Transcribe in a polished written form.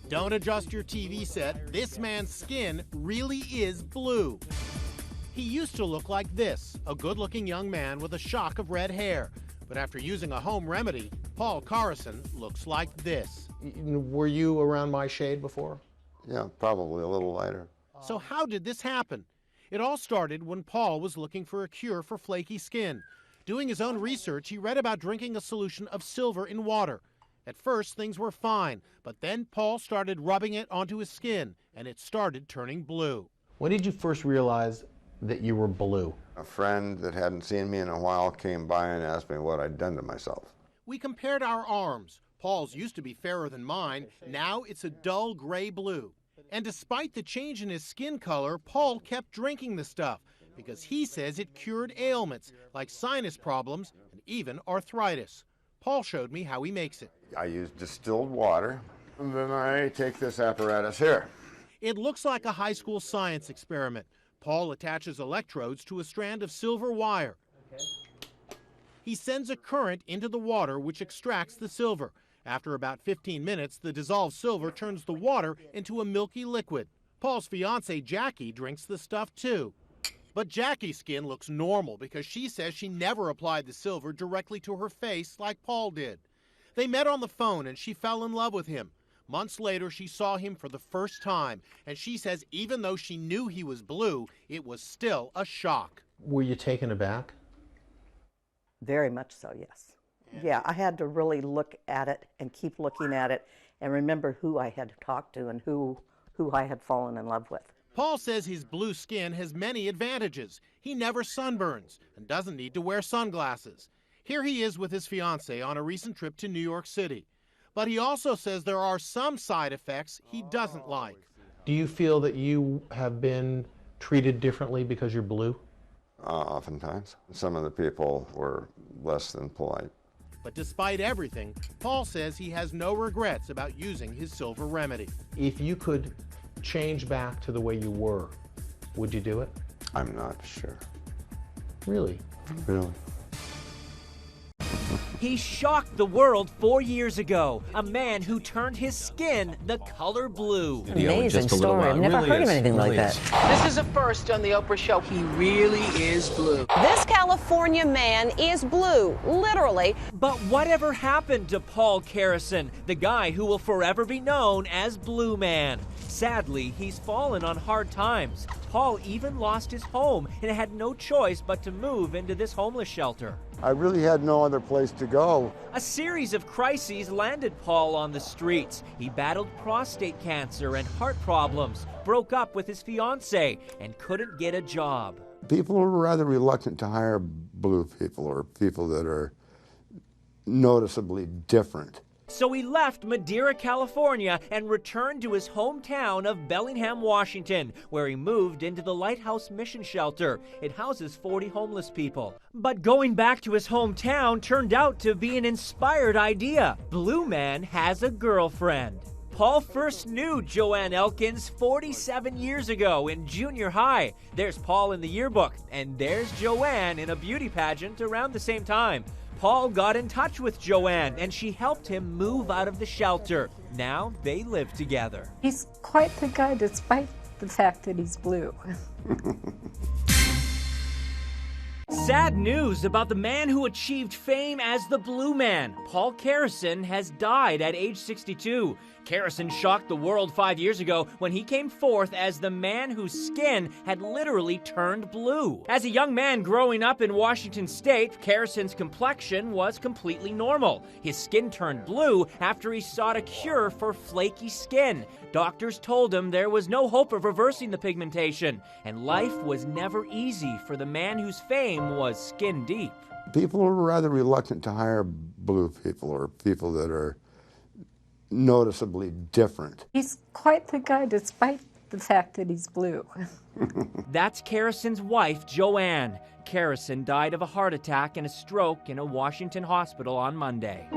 Don't adjust your TV set. This man's skin really is blue. He used to look like this, a good-looking young man with a shock of red hair. But after using a home remedy, Paul Carson looks like this. Were you around my shade before? Yeah, probably a little lighter. So how did this happen? It all started when Paul was looking for a cure for flaky skin. Doing his own research, he read about drinking a solution of silver in water. At first, things were fine, but then Paul started rubbing it onto his skin, and it started turning blue. When did you first realize that you were blue? A friend that hadn't seen me in a while came by and asked me what I'd done to myself. We compared our arms. Paul's used to be fairer than mine. Now it's a dull gray blue. And despite the change in his skin color, Paul kept drinking the stuff because he says it cured ailments like sinus problems and even arthritis. Paul showed me how he makes it. I use distilled water, and then I take this apparatus here. It looks like a high school science experiment. Paul attaches electrodes to a strand of silver wire. He sends a current into the water which extracts the silver. After about 15 minutes, the dissolved silver turns the water into a milky liquid. Paul's fiancée, Jackie, drinks the stuff too. But Jackie's skin looks normal because she says she never applied the silver directly to her face like Paul did. They met on the phone and she fell in love with him. Months later, she saw him for the first time, and she says even though she knew he was blue, it was still a shock. Were you taken aback? Very much so, yes. Yeah, I had to really look at it and keep looking at it and remember who I had talked to and who I had fallen in love with. Paul says his blue skin has many advantages. He never sunburns and doesn't need to wear sunglasses. Here he is with his fiancée on a recent trip to New York City. But he also says there are some side effects he doesn't like. Do you feel that you have been treated differently because you're blue? Oftentimes. Some of the people were less than polite. But despite everything, Paul says he has no regrets about using his silver remedy. If you could change back to the way you were, would you do it? I'm not sure. Really? Really? He shocked the world 4 years ago, a man who turned his skin the color blue. Amazing story. I've never heard of anything like that. This is a first on the Oprah show. He really is blue. This California man is blue, literally. But whatever happened to Paul Carson, the guy who will forever be known as Blue Man? Sadly, he's fallen on hard times. Paul even lost his home and had no choice but to move into this homeless shelter. I really had no other place to go. A series of crises landed Paul on the streets. He battled prostate cancer and heart problems, broke up with his fiancée, and couldn't get a job. People are rather reluctant to hire blue people or people that are noticeably different. So he left Madeira, California, and returned to his hometown of Bellingham, Washington, where he moved into the Lighthouse Mission Shelter. It houses 40 homeless people. But going back to his hometown turned out to be an inspired idea. Blue Man has a girlfriend. Paul first knew Joanne Elkins 47 years ago in junior high. There's Paul in the yearbook, and there's Joanne in a beauty pageant around the same time. Paul got in touch with Joanne, and she helped him move out of the shelter. Now they live together. He's quite the guy despite the fact that he's blue. Sad news about the man who achieved fame as the Blue Man. Paul Carson has died at age 62. Carson shocked the world 5 years ago when he came forth as the man whose skin had literally turned blue. As a young man growing up in Washington State, Carson's complexion was completely normal. His skin turned blue after he sought a cure for flaky skin. Doctors told him there was no hope of reversing the pigmentation, and life was never easy for the man whose fame was skin deep. People are rather reluctant to hire blue people or people that are noticeably different. He's quite the guy despite the fact that he's blue. That's Carson's wife, Joanne. Carson died of a heart attack and a stroke in a Washington hospital on Monday.